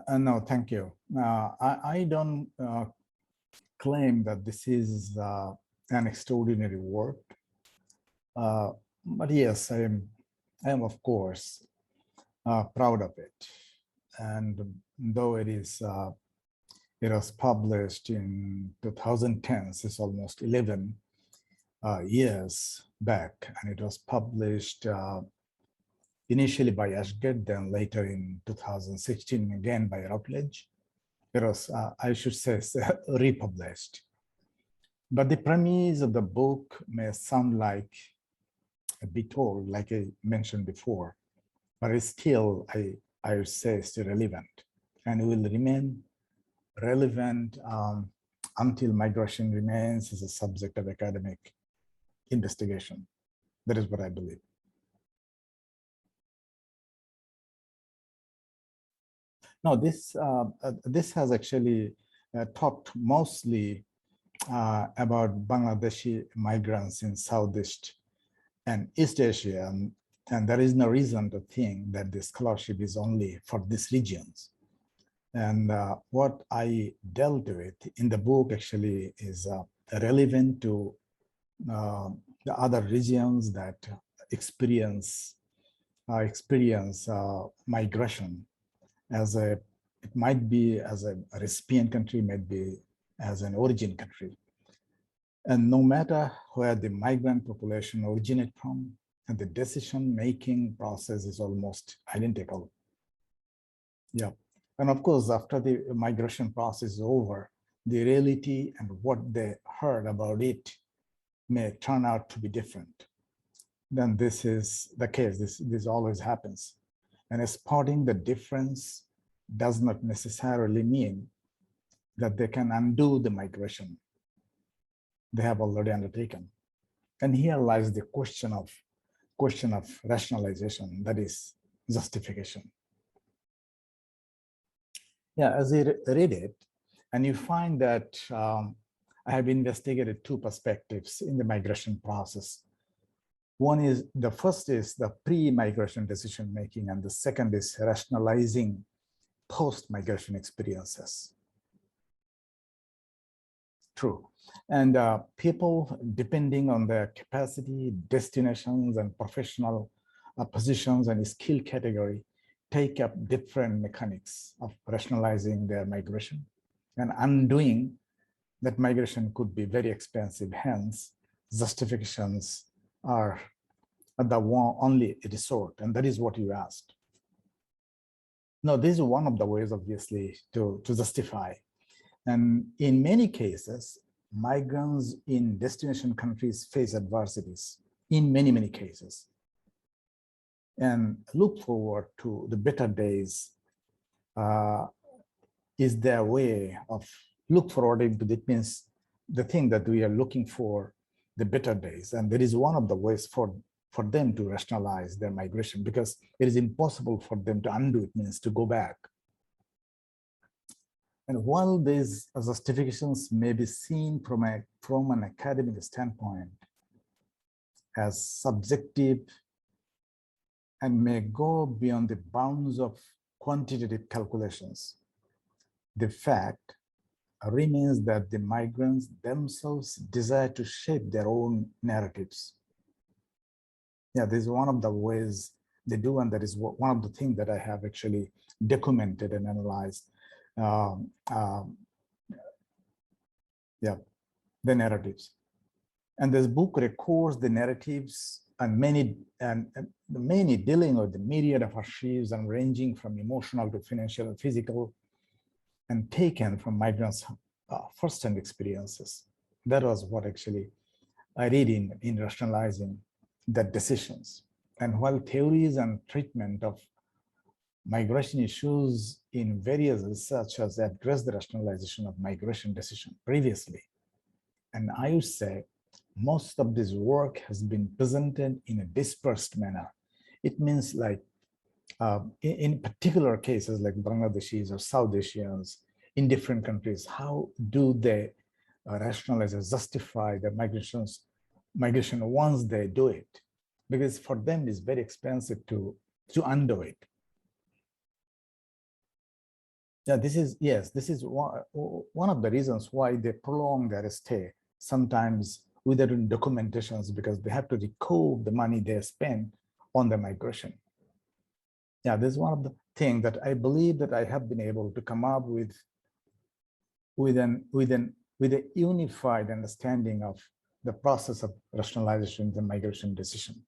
No, thank you. I don't claim that this is an extraordinary work, but yes, I am of course proud of it. And though it was published in 2010, it's almost 11 years back, and it was published initially by Ashgate, then later in 2016 again by Routledge. It was, I should say, republished. But the premise of the book may sound like a bit old, like I mentioned before, but it's still, I would say, still relevant, and will remain relevant until migration remains as a subject of academic investigation. That is what I believe. No, this has actually talked mostly about Bangladeshi migrants in Southeast and East Asia, and there is no reason to think that the scholarship is only for these regions. And what I dealt with in the book actually is relevant to the other regions that experience migration as it might be as a recipient country, might be as an origin country. And no matter where the migrant population originate from, and the decision-making process is almost identical. Yeah, and of course, after the migration process is over, the reality and what they heard about it may turn out to be different. Then this is the case, this always happens. And spotting the difference does not necessarily mean that they can undo the migration they have already undertaken. And here lies the question of rationalization, that is justification. Yeah, as you read it, and you find that I have investigated two perspectives in the migration process. One is, the first is the pre-migration decision making, and the second is rationalizing post-migration experiences. True. And people, depending on their capacity, destinations, and professional positions and skill category, take up different mechanics of rationalizing their migration. And undoing that migration could be very expensive. Hence, justifications are the only resort, and that is what you asked. No, this is one of the ways, obviously, to justify. And in many cases, migrants in destination countries face adversities in many cases, and look forward to the better days is their way of look forward into. That means the thing that we are looking for, the better days. And that is one of the ways for them to rationalize their migration, because it is impossible for them to undo it, means to go back. And while these justifications may be seen from an academic standpoint as subjective and may go beyond the bounds of quantitative calculations, the fact remains that the migrants themselves desire to shape their own narratives. Yeah, this is one of the ways they do, and that is one of the things that I have actually documented and analyzed. Yeah, the narratives. And this book records the narratives and many dealing with the myriad of archives and ranging from emotional to financial and physical, and taken from migrants' first-hand experiences. That was what actually I read in rationalizing the decisions. And while theories and treatment of migration issues in various research has addressed the rationalization of migration decision previously, and I would say most of this work has been presented in a dispersed manner. It means like in particular cases like Bangladeshis or South Asians in different countries, how do they rationalize or justify their migration once they do it? Because for them it's very expensive to undo it. Yeah, this is one of the reasons why they prolong their stay, sometimes without documentations, because they have to recoup the money they spend on the migration. Yeah, this is one of the things that I believe that I have been able to come up with a unified understanding of the process of rationalization and migration decision.